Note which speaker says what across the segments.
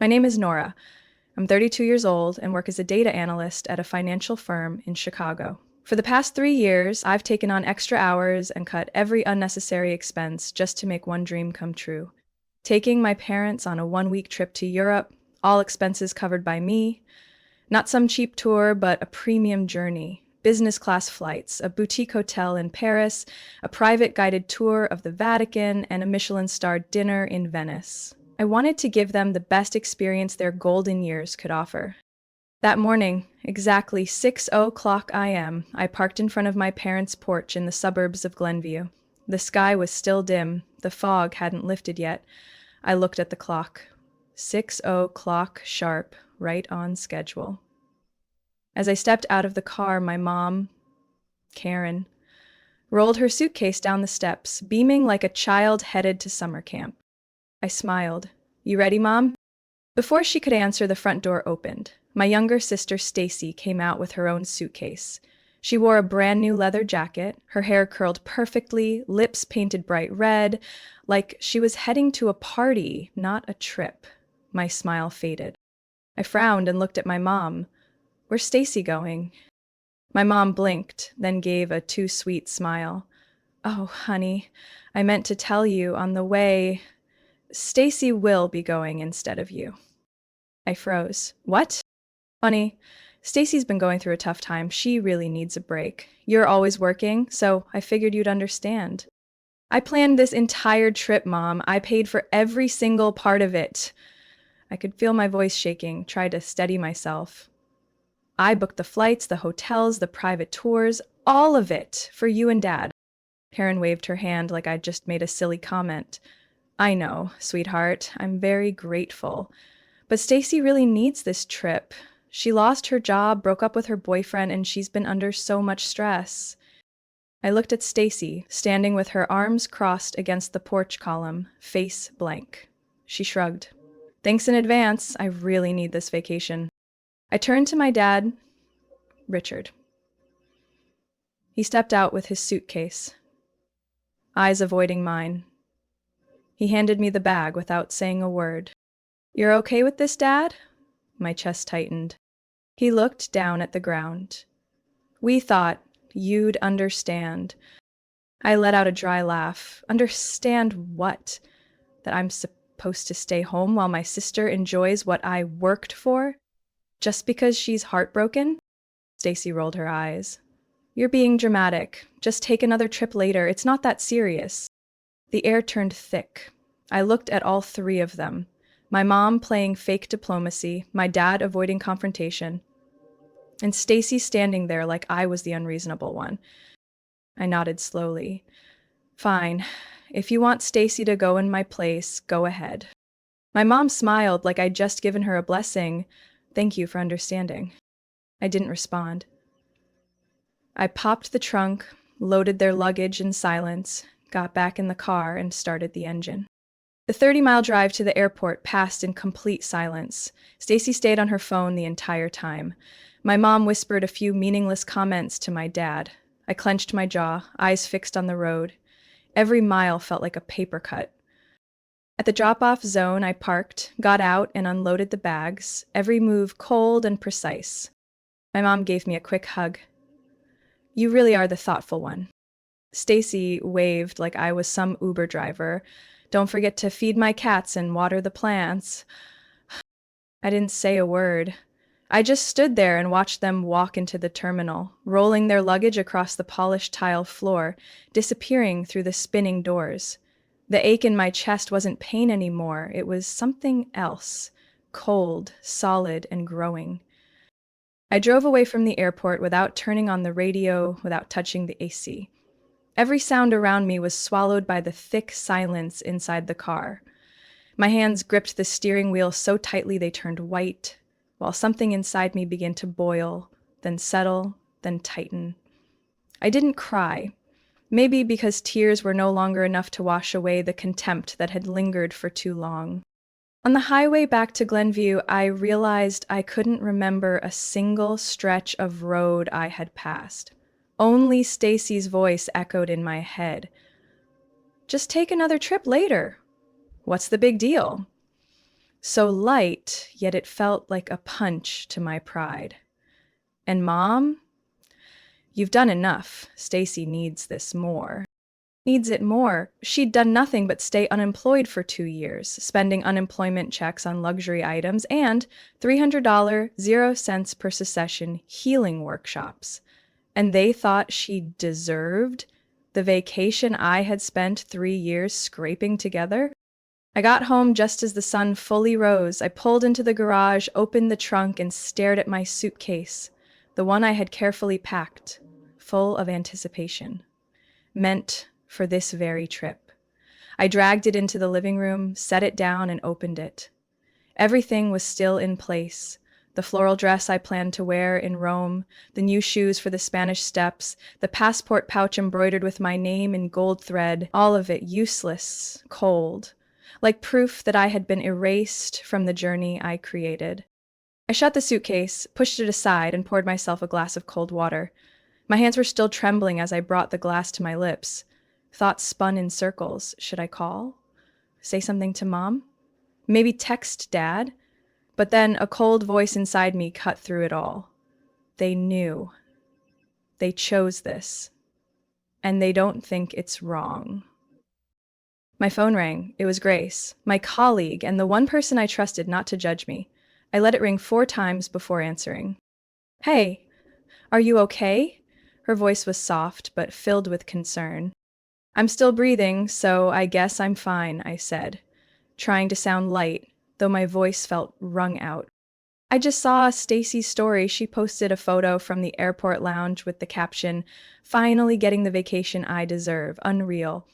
Speaker 1: My name is Nora. I'm 32 years old and work as a data analyst at a financial firm in Chicago. For the past 3 years, I've taken on extra hours and cut every unnecessary expense just to make one dream come true. Taking my parents on a 1 week trip to Europe, all expenses covered by me. Not some cheap tour, but a premium journey. Business class flights, a boutique hotel in Paris, a private guided tour of the Vatican, and a Michelin-starred dinner in Venice. I wanted to give them the best experience their golden years could offer. That morning, exactly 6:00 a.m., I parked in front of my parents' porch in the suburbs of Glenview. The sky was still dim, the fog hadn't lifted yet. I looked at the clock. 6:00 sharp, right on schedule. As I stepped out of the car, my mom, Karen, rolled her suitcase down the steps, beaming like a child headed to summer camp. I smiled. "You ready, Mom?" Before she could answer, the front door opened. My younger sister, Stacy, came out with her own suitcase. She wore a brand new leather jacket, her hair curled perfectly, lips painted bright red, like she was heading to a party, not a trip. My smile faded. I frowned and looked at my mom. "Where's Stacy going?" My mom blinked, then gave a too sweet smile. "Oh, honey, I meant to tell you on the way. Stacy will be going instead of you." I froze. "What?" "Honey, Stacy's been going through a tough time. She really needs a break. You're always working, so I figured you'd understand." "I planned this entire trip, Mom. I paid for every single part of it." I could feel my voice shaking, tried to steady myself. "I booked the flights, the hotels, the private tours, all of it, for you and Dad." Karen waved her hand like I'd just made a silly comment. "I know, sweetheart. I'm very grateful. But Stacy really needs this trip. She lost her job, broke up with her boyfriend, and she's been under so much stress." I looked at Stacy, standing with her arms crossed against the porch column, face blank. She shrugged. "Thanks in advance. I really need this vacation." I turned to my dad, Richard. He stepped out with his suitcase, eyes avoiding mine. He handed me the bag without saying a word. "You're okay with this, Dad?" My chest tightened. He looked down at the ground. "We thought you'd understand." I let out a dry laugh. "Understand what? That I'm supposed to stay home while my sister enjoys what I worked for? Just because she's heartbroken?" Stacy rolled her eyes. "You're being dramatic. Just take another trip later. It's not that serious." The air turned thick. I looked at all three of them. My mom playing fake diplomacy, my dad avoiding confrontation, and Stacy standing there like I was the unreasonable one. I nodded slowly. "Fine. If you want Stacy to go in my place, go ahead." My mom smiled like I'd just given her a blessing. "Thank you for understanding." I didn't respond. I popped the trunk, loaded their luggage in silence, got back in the car, and started the engine. The 30-mile drive to the airport passed in complete silence. Stacy stayed on her phone the entire time. My mom whispered a few meaningless comments to my dad. I clenched my jaw, eyes fixed on the road. Every mile felt like a paper cut. At the drop-off zone, I parked, got out, and unloaded the bags, every move cold and precise. My mom gave me a quick hug. "You really are the thoughtful one." Stacy waved like I was some Uber driver. "Don't forget to feed my cats and water the plants." I didn't say a word. I just stood there and watched them walk into the terminal, rolling their luggage across the polished tile floor, disappearing through the spinning doors. The ache in my chest wasn't pain anymore. It was something else, cold, solid, and growing. I drove away from the airport without turning on the radio, without touching the AC. Every sound around me was swallowed by the thick silence inside the car. My hands gripped the steering wheel so tightly they turned white, while something inside me began to boil, then settle, then tighten. I didn't cry, maybe because tears were no longer enough to wash away the contempt that had lingered for too long. On the highway back to Glenview, I realized I couldn't remember a single stretch of road I had passed. Only Stacy's voice echoed in my head. "Just take another trip later. What's the big deal?" So light, yet it felt like a punch to my pride. And Mom, you've done enough. Stacy needs this more. Needs it more. She'd done nothing but stay unemployed for 2 years, spending unemployment checks on luxury items and $300 0 cents per session healing workshops. And they thought she deserved the vacation I had spent 3 years scraping together? I got home just as the sun fully rose. I pulled into the garage, opened the trunk, and stared at my suitcase, the one I had carefully packed, full of anticipation, meant for this very trip. I dragged it into the living room, set it down, and opened it. Everything was still in place. The floral dress I planned to wear in Rome, the new shoes for the Spanish steps, the passport pouch embroidered with my name in gold thread, all of it useless, cold, like proof that I had been erased from the journey I created. I shut the suitcase, pushed it aside, and poured myself a glass of cold water. My hands were still trembling as I brought the glass to my lips. Thoughts spun in circles. Should I call? Say something to Mom? Maybe text Dad? But then a cold voice inside me cut through it all. They knew. They chose this. And they don't think it's wrong. My phone rang. It was Grace, my colleague, and the one person I trusted not to judge me. I let it ring 4 times before answering. Hey, are you okay? Her voice was soft, but filled with concern. I'm still breathing, so I guess I'm fine, I said, trying to sound light, though my voice felt wrung out. I just saw Stacy's story. She posted a photo from the airport lounge with the caption, "Finally getting the vacation I deserve. Unreal."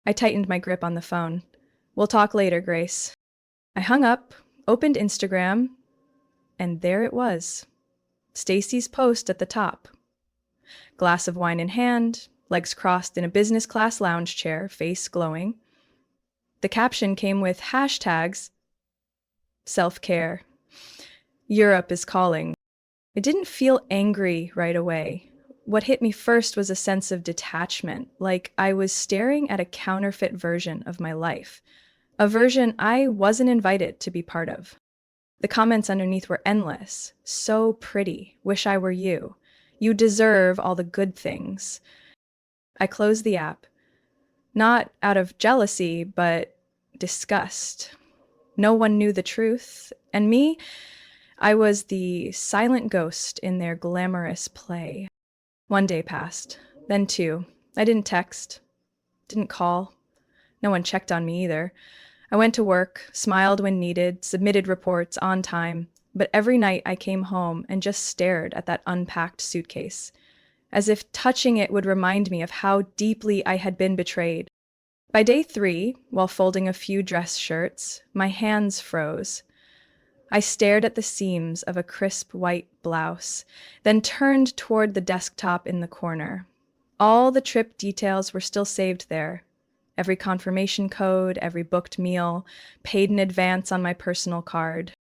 Speaker 1: I tightened my grip on the phone. We'll talk later, Grace. I hung up, opened Instagram, and there it was. Stacy's post at the top. Glass of wine in hand, legs crossed in a business class lounge chair, face glowing. The caption came with hashtags, self-care. Europe is calling. I didn't feel angry right away. What hit me first was a sense of detachment, like I was staring at a counterfeit version of my life, a version I wasn't invited to be part of. The comments underneath were endless. So pretty. Wish I were you. You deserve all the good things. I closed the app, not out of jealousy, but disgust. No one knew the truth, and me, I was the silent ghost in their glamorous play. 1 day passed, then 2. I didn't text, didn't call. No one checked on me either. I went to work, smiled when needed, submitted reports on time, but every night I came home and just stared at that unpacked suitcase, as if touching it would remind me of how deeply I had been betrayed. By day 3, while folding a few dress shirts, my hands froze. I stared at the seams of a crisp white blouse, then turned toward the desktop in the corner. All the trip details were still saved there. Every confirmation code, every booked meal, paid in advance on my personal card.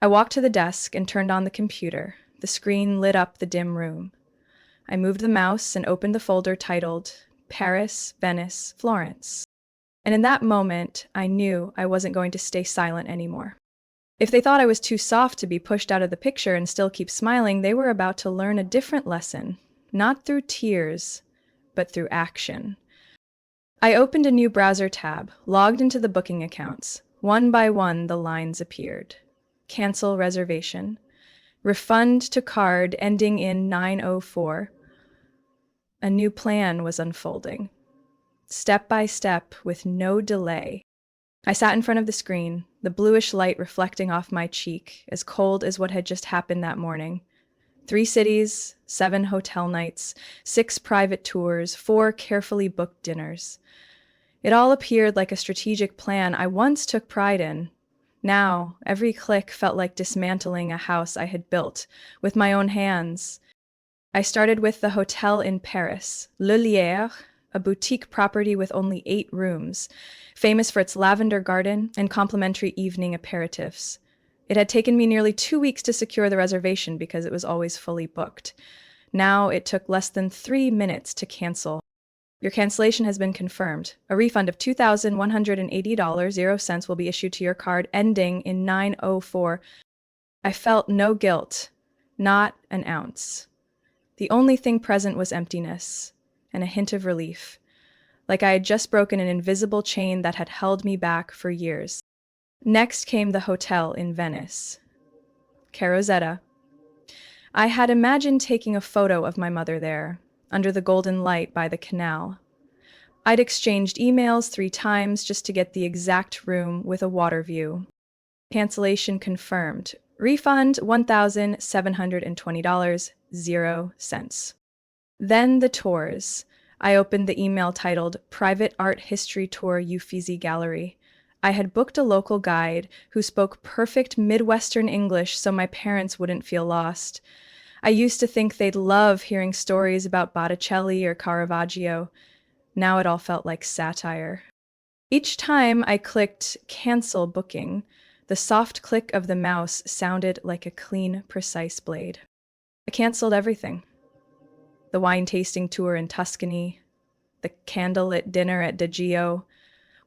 Speaker 1: I walked to the desk and turned on the computer. The screen lit up the dim room. I moved the mouse and opened the folder titled Paris, Venice, Florence. And in that moment, I knew I wasn't going to stay silent anymore. If they thought I was too soft to be pushed out of the picture and still keep smiling, they were about to learn a different lesson, not through tears, but through action. I opened a new browser tab, logged into the booking accounts. One by one, the lines appeared. Cancel reservation. Refund to card ending in 904. A new plan was unfolding. Step by step, with no delay. I sat in front of the screen, the bluish light reflecting off my cheek, as cold as what had just happened that morning. 3 cities, 7 hotel nights, 6 private tours, 4 carefully booked dinners. It all appeared like a strategic plan I once took pride in. Now, every click felt like dismantling a house I had built with my own hands. I started with the hotel in Paris, Le Lierre, a boutique property with only 8 rooms, famous for its lavender garden and complimentary evening aperitifs. It had taken me nearly 2 weeks to secure the reservation because it was always fully booked. Now it took less than 3 minutes to cancel. Your cancellation has been confirmed. A refund of $2,180.00 will be issued to your card ending in 904. I felt no guilt, not an ounce. The only thing present was emptiness and a hint of relief, like I had just broken an invisible chain that had held me back for years. Next came the hotel in Venice. Carosetta. I had imagined taking a photo of my mother there, under the golden light by the canal. I'd exchanged emails 3 times just to get the exact room with a water view. Cancellation confirmed. Refund $1,720.00. Then the tours. I opened the email titled Private Art History Tour Uffizi Gallery. I had booked a local guide who spoke perfect Midwestern English so my parents wouldn't feel lost. I used to think they'd love hearing stories about Botticelli or Caravaggio. Now it all felt like satire. Each time I clicked Cancel Booking, the soft click of the mouse sounded like a clean, precise blade. I canceled everything. The wine tasting tour in Tuscany, the candlelit dinner at Deggio,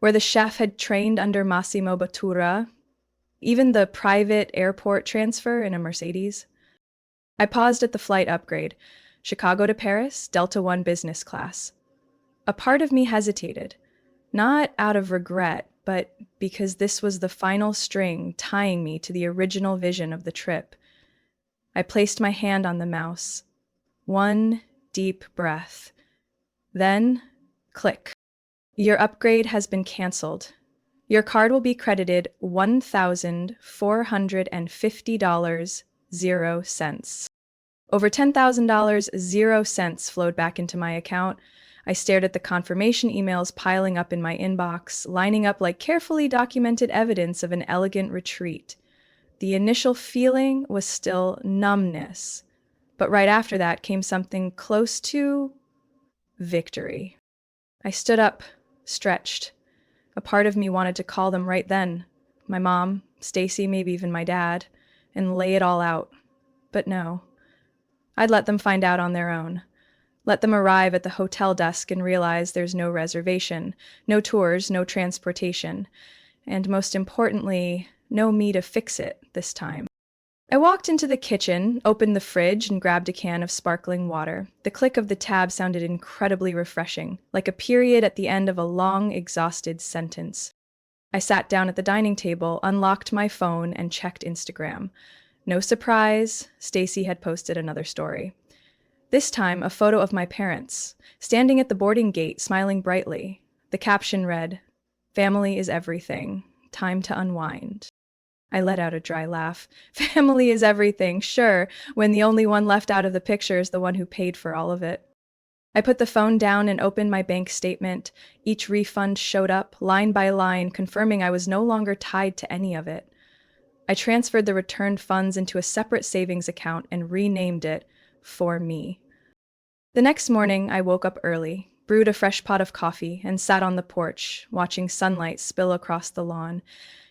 Speaker 1: where the chef had trained under Massimo Bottura, even the private airport transfer in a Mercedes. I paused at the flight upgrade, Chicago to Paris, Delta One business class. A part of me hesitated, not out of regret, but because this was the final string tying me to the original vision of the trip. I placed my hand on the mouse. One deep breath. Then, click. Your upgrade has been canceled. Your card will be credited $1,450.00. Over $10,000.00 flowed back into my account. I stared at the confirmation emails piling up in my inbox, lining up like carefully documented evidence of an elegant retreat. The initial feeling was still numbness, but right after that came something close to victory. I stood up, stretched. A part of me wanted to call them right then, my mom, Stacy, maybe even my dad, and lay it all out. But no. I'd let them find out on their own. Let them arrive at the hotel desk and realize there's no reservation, no tours, no transportation, and most importantly, no me to fix it this time. I walked into the kitchen, opened the fridge, and grabbed a can of sparkling water. The click of the tab sounded incredibly refreshing, like a period at the end of a long, exhausted sentence. I sat down at the dining table, unlocked my phone, and checked Instagram. No surprise, Stacy had posted another story. This time, a photo of my parents, standing at the boarding gate, smiling brightly. The caption read, "Family is everything. Time to unwind." I let out a dry laugh. Family is everything, sure, when the only one left out of the picture is the one who paid for all of it. I put the phone down and opened my bank statement. Each refund showed up, line by line, confirming I was no longer tied to any of it. I transferred the returned funds into a separate savings account and renamed it For Me. The next morning, I woke up early, brewed a fresh pot of coffee, and sat on the porch, watching sunlight spill across the lawn.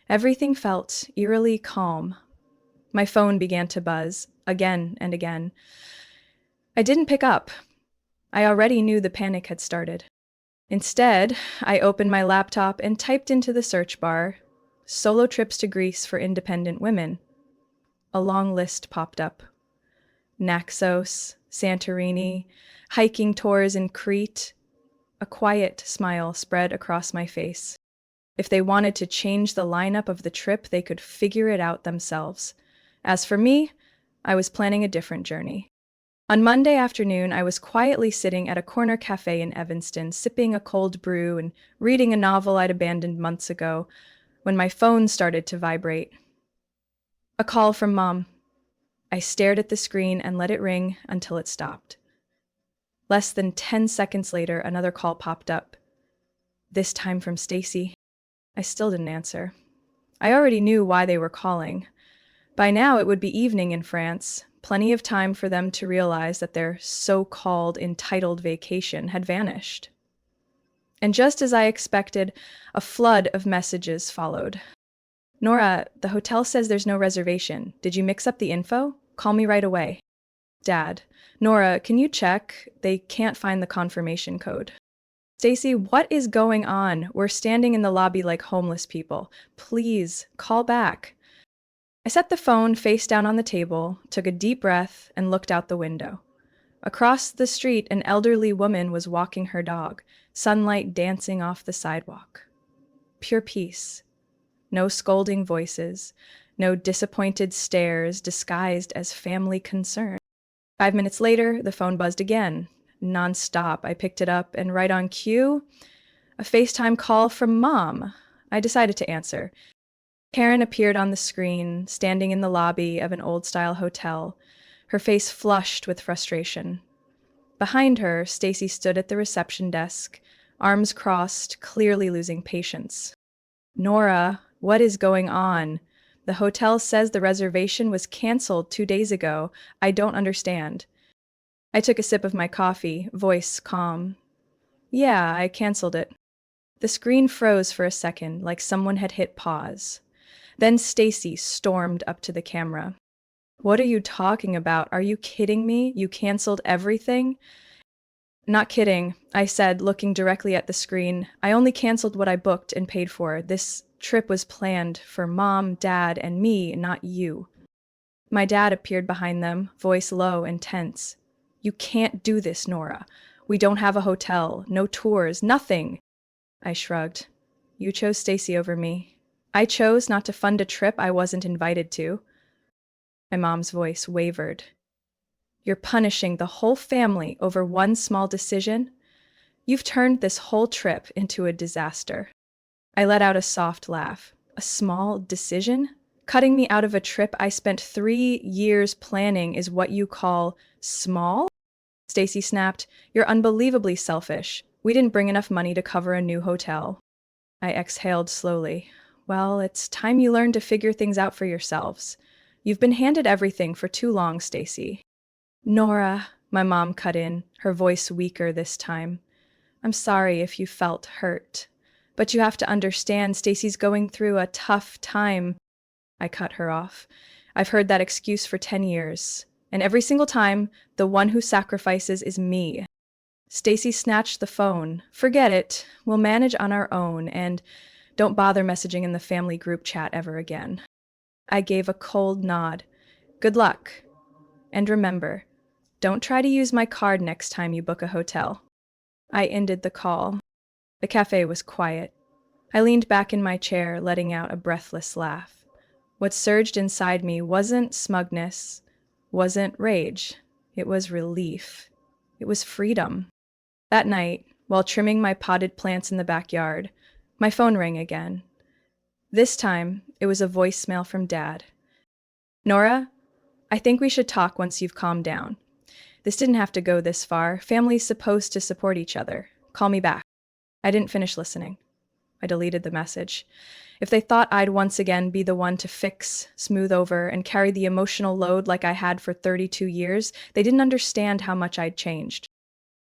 Speaker 1: Everything felt eerily calm. My phone began to buzz, again and again. I didn't pick up. I already knew the panic had started. Instead, I opened my laptop and typed into the search bar, "Solo trips to Greece for independent women." A long list popped up. Naxos, Santorini, hiking tours in Crete. A quiet smile spread across my face. If they wanted to change the lineup of the trip, they could figure it out themselves. As for me, I was planning a different journey. On Monday afternoon, I was quietly sitting at a corner cafe in Evanston, sipping a cold brew and reading a novel I'd abandoned months ago, when my phone started to vibrate. A call from Mom. I stared at the screen and let it ring until it stopped. Less than 10 seconds later, another call popped up. This time from Stacy. I still didn't answer. I already knew why they were calling. By now it would be evening in France, plenty of time for them to realize that their so-called entitled vacation had vanished. And just as I expected, a flood of messages followed. "Nora, the hotel says there's no reservation. Did you mix up the info? Call me right away." "Dad, Nora, can you check? They can't find the confirmation code." Stacy, what is going on? We're standing in the lobby like homeless people. Please, call back. I set the phone face down on the table, took a deep breath, and looked out the window. Across the street, an elderly woman was walking her dog, sunlight dancing off the sidewalk. Pure peace. No scolding voices, no disappointed stares disguised as family concern. 5 minutes later, the phone buzzed again. Non-stop, I picked it up, and right on cue, a FaceTime call from Mom. I decided to answer. Karen appeared on the screen, standing in the lobby of an old-style hotel, her face flushed with frustration. Behind her, Stacy stood at the reception desk, arms crossed, clearly losing patience. Nora, what is going on? The hotel says the reservation was canceled 2 days ago. I don't understand. I took a sip of my coffee, voice calm. Yeah, I canceled it. The screen froze for a second, like someone had hit pause. Then Stacy stormed up to the camera. What are you talking about? Are you kidding me? You canceled everything? Not kidding, I said, looking directly at the screen. I only canceled what I booked and paid for. This trip was planned for Mom, Dad, and me, not you. My dad appeared behind them, voice low and tense. You can't do this, Nora. We don't have a hotel, no tours, nothing. I shrugged. You chose Stacy over me. I chose not to fund a trip I wasn't invited to. My mom's voice wavered. You're punishing the whole family over one small decision? You've turned this whole trip into a disaster. I let out a soft laugh. A small decision? Cutting me out of a trip I spent 3 years planning is what you call small? Stacy snapped. You're unbelievably selfish. We didn't bring enough money to cover a new hotel. I exhaled slowly. Well, it's time you learned to figure things out for yourselves. You've been handed everything for too long, Stacy. Nora, my mom cut in, her voice weaker this time. I'm sorry if you felt hurt, but you have to understand Stacy's going through a tough time. I cut her off. I've heard that excuse for 10 years, and every single time, the one who sacrifices is me. Stacy snatched the phone. Forget it. We'll manage on our own, and don't bother messaging in the family group chat ever again. I gave a cold nod. Good luck. And remember, don't try to use my card next time you book a hotel. I ended the call. The cafe was quiet. I leaned back in my chair, letting out a breathless laugh. What surged inside me wasn't smugness, wasn't rage. It was relief. It was freedom. That night, while trimming my potted plants in the backyard, my phone rang again. This time, it was a voicemail from Dad. Nora, I think we should talk once you've calmed down. This didn't have to go this far. Family's supposed to support each other. Call me back. I didn't finish listening. I deleted the message. If they thought I'd once again be the one to fix, smooth over, and carry the emotional load like I had for 32 years, they didn't understand how much I'd changed.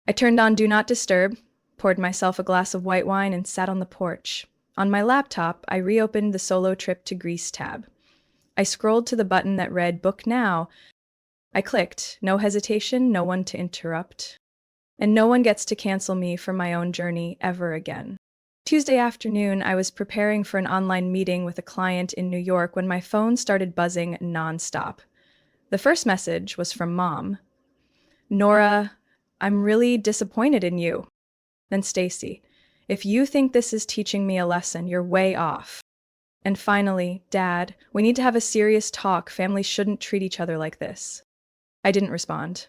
Speaker 1: I turned on Do Not Disturb, poured myself a glass of white wine, and sat on the porch. On my laptop, I reopened the solo trip to Greece tab. I scrolled to the button that read Book Now. I clicked, no hesitation, no one to interrupt. And no one gets to cancel me for my own journey ever again. Tuesday afternoon, I was preparing for an online meeting with a client in New York when my phone started buzzing nonstop. The first message was from Mom. Nora, I'm really disappointed in you. Then Stacy, if you think this is teaching me a lesson, you're way off. And finally, Dad, we need to have a serious talk. Families shouldn't treat each other like this. I didn't respond.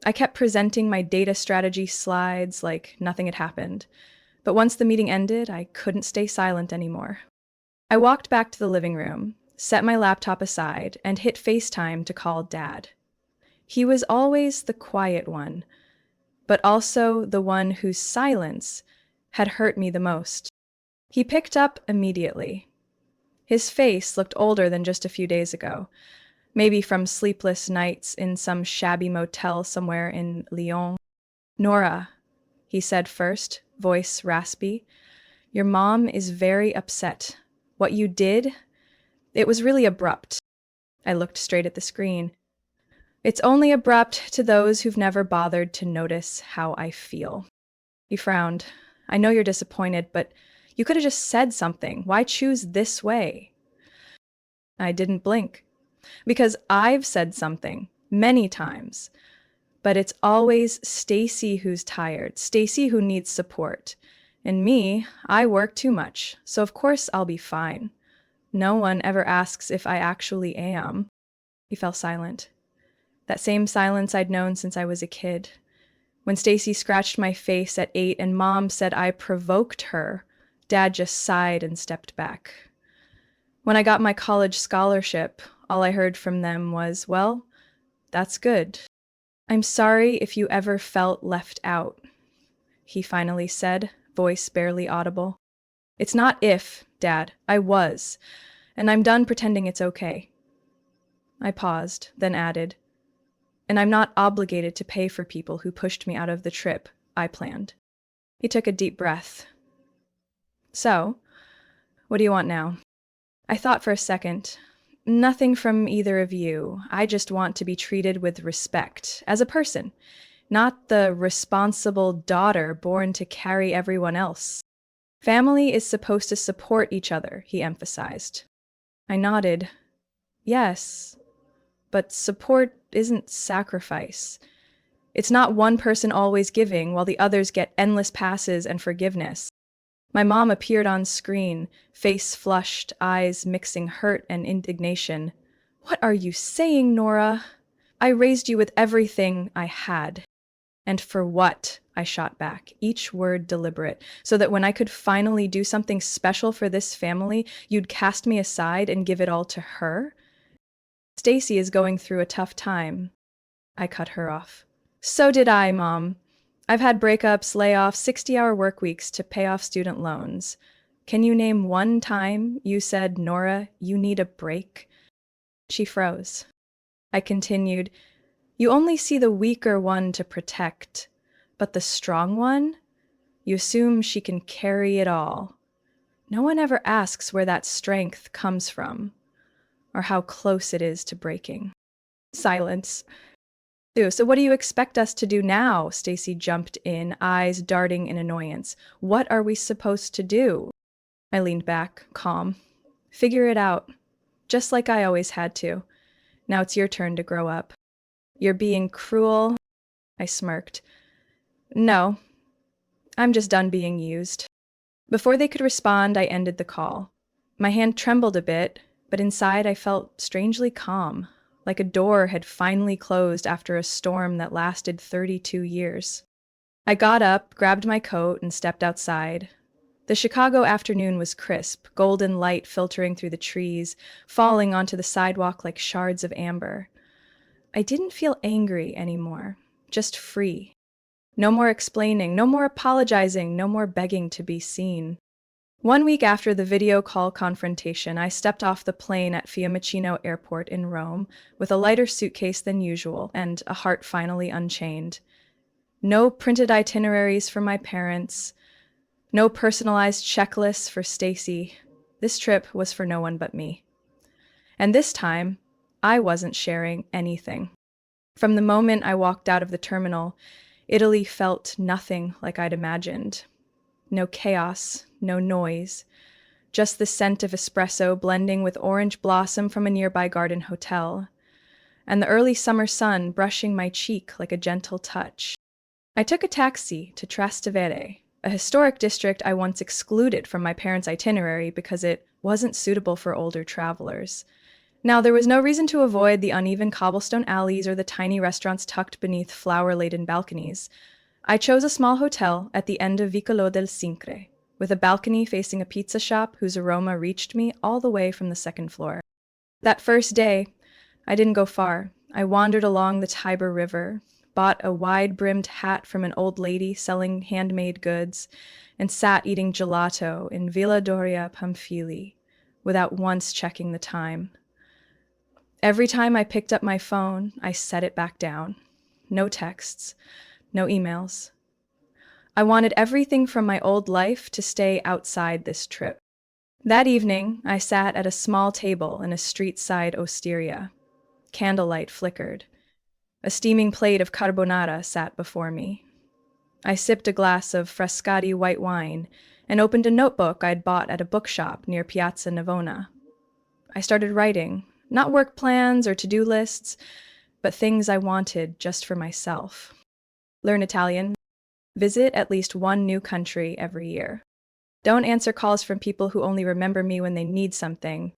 Speaker 1: I kept presenting my data strategy slides like nothing had happened. But once the meeting ended, I couldn't stay silent anymore. I walked back to the living room, set my laptop aside, and hit FaceTime to call Dad. He was always the quiet one, but also the one whose silence had hurt me the most. He picked up immediately. His face looked older than just a few days ago, maybe from sleepless nights in some shabby motel somewhere in Lyon. Nora, he said first, voice raspy, your mom is very upset. What you did, it was really abrupt. I looked straight at the screen. It's only abrupt to those who've never bothered to notice how I feel. He frowned. I know you're disappointed, but you could have just said something. Why choose this way? I didn't blink. Because I've said something many times, but it's always Stacy who's tired, Stacy who needs support. And me, I work too much, so of course I'll be fine. No one ever asks if I actually am. He fell silent. That same silence I'd known since I was a kid. When Stacy scratched my face at 8 and Mom said I provoked her, Dad just sighed and stepped back. When I got my college scholarship, all I heard from them was, well, that's good. I'm sorry if you ever felt left out, he finally said, voice barely audible. It's not if, Dad, I was, and I'm done pretending it's okay. I paused, then added, and I'm not obligated to pay for people who pushed me out of the trip I planned. He took a deep breath. So, what do you want now? I thought for a second. Nothing from either of you. I just want to be treated with respect as a person, not the responsible daughter born to carry everyone else. Family is supposed to support each other, he emphasized. I nodded. Yes, but support isn't sacrifice. It's not one person always giving while the others get endless passes and forgiveness. My mom appeared on screen, face flushed, eyes mixing hurt and indignation. What are you saying, Nora? I raised you with everything I had. And for what? I shot back, each word deliberate, so that when I could finally do something special for this family, you'd cast me aside and give it all to her? Stacy is going through a tough time. I cut her off. So did I, Mom. I've had breakups, layoffs, 60-hour work weeks to pay off student loans. Can you name one time you said, Nora, you need a break? She froze. I continued, you only see the weaker one to protect, but the strong one? You assume she can carry it all. No one ever asks where that strength comes from, or how close it is to breaking. Silence. So what do you expect us to do now? Stacy jumped in, eyes darting in annoyance. What are we supposed to do? I leaned back, calm. Figure it out. Just like I always had to. Now it's your turn to grow up. You're being cruel. I smirked. No, I'm just done being used. Before they could respond, I ended the call. My hand trembled a bit, but inside I felt strangely calm. Like a door had finally closed after a storm that lasted 32 years. I got up, grabbed my coat, and stepped outside. The Chicago afternoon was crisp, golden light filtering through the trees, falling onto the sidewalk like shards of amber. I didn't feel angry anymore, just free. No more explaining, no more apologizing, no more begging to be seen. 1 week after the video call confrontation, I stepped off the plane at Fiumicino Airport in Rome with a lighter suitcase than usual and a heart finally unchained. No printed itineraries for my parents, no personalized checklists for Stacy. This trip was for no one but me. And this time, I wasn't sharing anything. From the moment I walked out of the terminal, Italy felt nothing like I'd imagined. No chaos, no noise, just the scent of espresso blending with orange blossom from a nearby garden hotel, and the early summer sun brushing my cheek like a gentle touch. I took a taxi to Trastevere, a historic district I once excluded from my parents' itinerary because it wasn't suitable for older travelers. Now, there was no reason to avoid the uneven cobblestone alleys or the tiny restaurants tucked beneath flower-laden balconies. I chose a small hotel at the end of Vicolo del Sincre, with a balcony facing a pizza shop whose aroma reached me all the way from the second floor. That first day, I didn't go far. I wandered along the Tiber River, bought a wide-brimmed hat from an old lady selling handmade goods, and sat eating gelato in Villa Doria Pamphili, without once checking the time. Every time I picked up my phone, I set it back down. No texts, no emails. I wanted everything from my old life to stay outside this trip. That evening, I sat at a small table in a street-side osteria. Candlelight flickered. A steaming plate of carbonara sat before me. I sipped a glass of Frascati white wine and opened a notebook I'd bought at a bookshop near Piazza Navona. I started writing, not work plans or to-do lists, but things I wanted just for myself. Learn Italian, visit at least one new country every year. Don't answer calls from people who only remember me when they need something.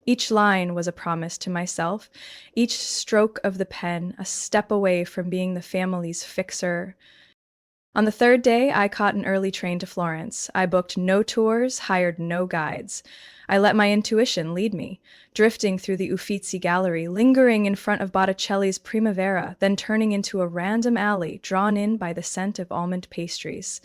Speaker 1: Each line was a promise to myself, each stroke of the pen a step away from being the family's fixer. On the third day, I caught an early train to Florence. I booked no tours, hired no guides. I let my intuition lead me, drifting through the Uffizi Gallery, lingering in front of Botticelli's Primavera, then turning into a random alley drawn in by the scent of almond pastries.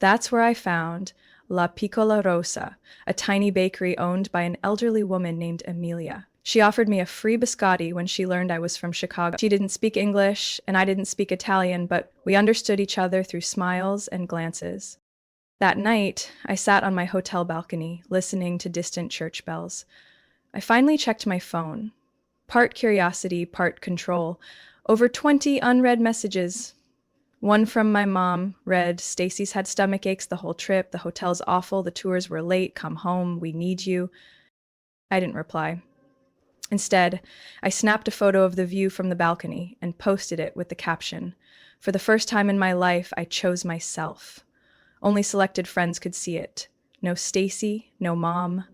Speaker 1: That's where I found La Piccola Rosa, a tiny bakery owned by an elderly woman named Emilia. She offered me a free biscotti when she learned I was from Chicago. She didn't speak English, and I didn't speak Italian, but we understood each other through smiles and glances. That night, I sat on my hotel balcony, listening to distant church bells. I finally checked my phone. Part curiosity, part control. Over 20 unread messages. One from my mom read, "Stacy's had stomach aches the whole trip. The hotel's awful. The tours were late. Come home. We need you." I didn't reply. Instead, I snapped a photo of the view from the balcony and posted it with the caption, "For the first time in my life, I chose myself." Only selected friends could see it. No Stacy, no mom.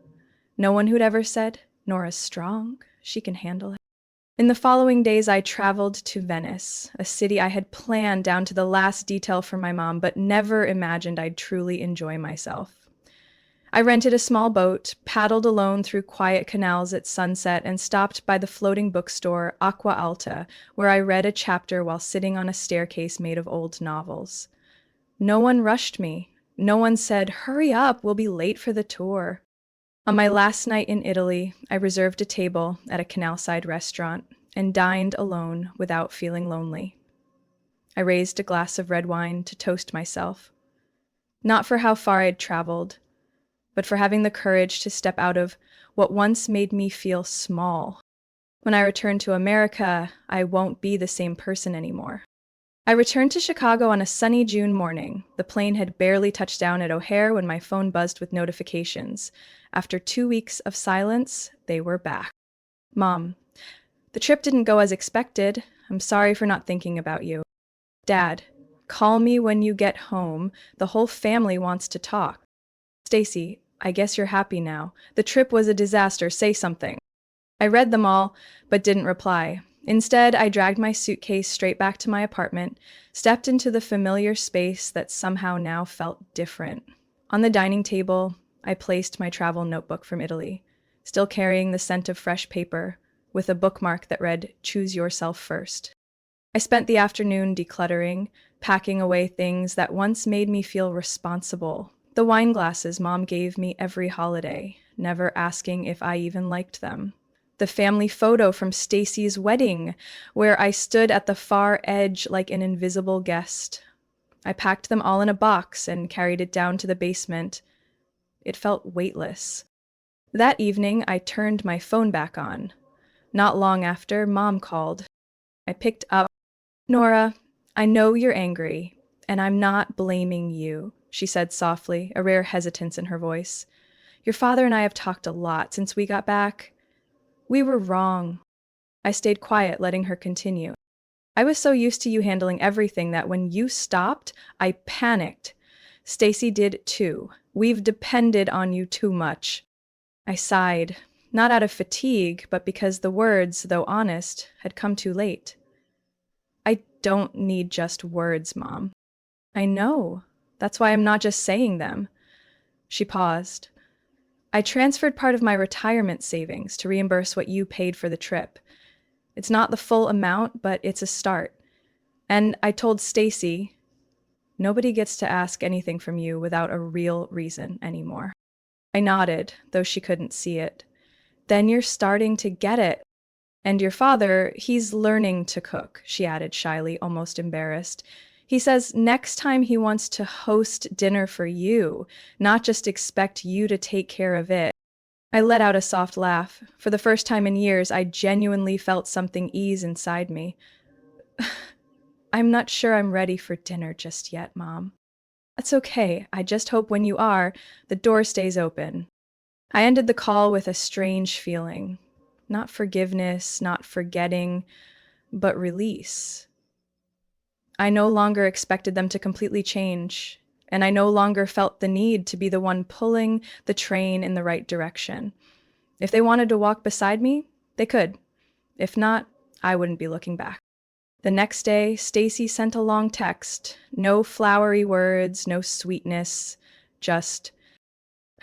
Speaker 1: No one who'd ever said, "Nora's strong. She can handle it." In the following days, I traveled to Venice, a city I had planned down to the last detail for my mom, but never imagined I'd truly enjoy myself. I rented a small boat, paddled alone through quiet canals at sunset, and stopped by the floating bookstore Acqua Alta, where I read a chapter while sitting on a staircase made of old novels. No one rushed me. No one said, "Hurry up, we'll be late for the tour." On my last night in Italy, I reserved a table at a canal-side restaurant and dined alone without feeling lonely. I raised a glass of red wine to toast myself, not for how far I'd traveled, but for having the courage to step out of what once made me feel small. When I return to America, I won't be the same person anymore. I returned to Chicago on a sunny June morning. The plane had barely touched down at O'Hare when my phone buzzed with notifications. After 2 weeks of silence, they were back. "Mom, the trip didn't go as expected. I'm sorry for not thinking about you." "Dad, call me when you get home. The whole family wants to talk." "Stacy, I guess you're happy now. The trip was a disaster. Say something." I read them all, but didn't reply. Instead, I dragged my suitcase straight back to my apartment, stepped into the familiar space that somehow now felt different. On the dining table, I placed my travel notebook from Italy, still carrying the scent of fresh paper, with a bookmark that read, "Choose yourself first." I spent the afternoon decluttering, packing away things that once made me feel responsible. The wine glasses Mom gave me every holiday, never asking if I even liked them. The family photo from Stacy's wedding, where I stood at the far edge like an invisible guest. I packed them all in a box and carried it down to the basement. It felt weightless. That evening, I turned my phone back on. Not long after, Mom called. I picked up. "Nora, I know you're angry, and I'm not blaming you," she said softly, a rare hesitance in her voice. "Your father and I have talked a lot since we got back. We were wrong." I stayed quiet, letting her continue. "I was so used to you handling everything that when you stopped, I panicked. Stacy did too. We've depended on you too much." I sighed, not out of fatigue, but because the words, though honest, had come too late. "I don't need just words, Mom." "I know. That's why I'm not just saying them." She paused. "I transferred part of my retirement savings to reimburse what you paid for the trip. It's not the full amount, but it's a start. And I told Stacy, nobody gets to ask anything from you without a real reason anymore." I nodded, though she couldn't see it. "Then you're starting to get it. And your father, he's learning to cook," she added shyly, almost embarrassed. "He says next time he wants to host dinner for you, not just expect you to take care of it." I let out a soft laugh. For the first time in years, I genuinely felt something ease inside me. I'm not sure I'm ready for dinner just yet, Mom. That's okay. I just hope when you are, the door stays open. I ended the call with a strange feeling. Not forgiveness, not forgetting, but release. I no longer expected them to completely change, and I no longer felt the need to be the one pulling the train in the right direction. If they wanted to walk beside me, they could. If not, I wouldn't be looking back. The next day, Stacy sent a long text. No flowery words, no sweetness, just,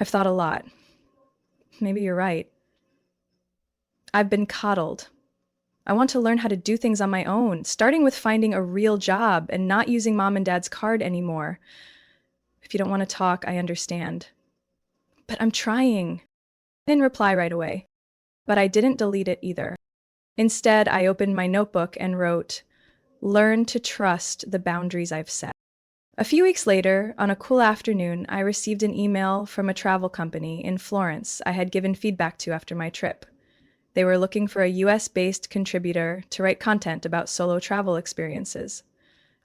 Speaker 1: I've thought a lot. Maybe you're right. I've been coddled. I want to learn how to do things on my own, starting with finding a real job and not using mom and dad's card anymore. If you don't want to talk, I understand. But I'm trying. I didn't reply right away, but I didn't delete it either. Instead, I opened my notebook and wrote, "Learn to trust the boundaries I've set." A few weeks later, on a cool afternoon, I received an email from a travel company in Florence I had given feedback to after my trip. They were looking for a US-based contributor to write content about solo travel experiences.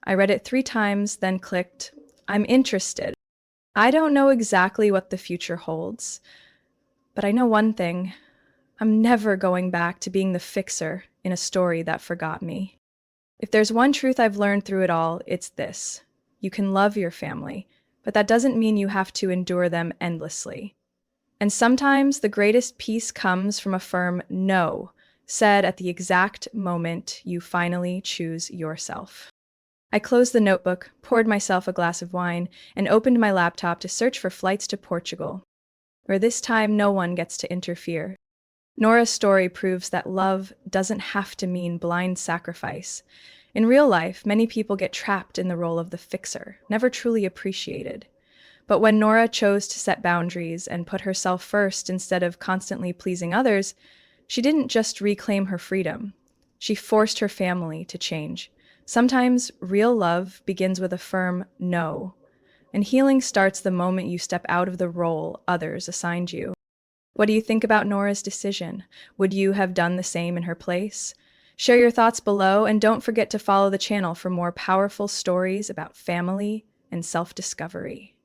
Speaker 1: I read it 3 times, then clicked, I'm interested. I don't know exactly what the future holds, but I know one thing. I'm never going back to being the fixer in a story that forgot me. If there's one truth I've learned through it all, it's this. You can love your family, but that doesn't mean you have to endure them endlessly. And sometimes the greatest peace comes from a firm no, said at the exact moment you finally choose yourself. I closed the notebook, poured myself a glass of wine, and opened my laptop to search for flights to Portugal, where this time no one gets to interfere. Nora's story proves that love doesn't have to mean blind sacrifice. In real life, many people get trapped in the role of the fixer, never truly appreciated. But when Nora chose to set boundaries and put herself first instead of constantly pleasing others, she didn't just reclaim her freedom. She forced her family to change. Sometimes real love begins with a firm no, and healing starts the moment you step out of the role others assigned you. What do you think about Nora's decision? Would you have done the same in her place? Share your thoughts below, and don't forget to follow the channel for more powerful stories about family and self-discovery.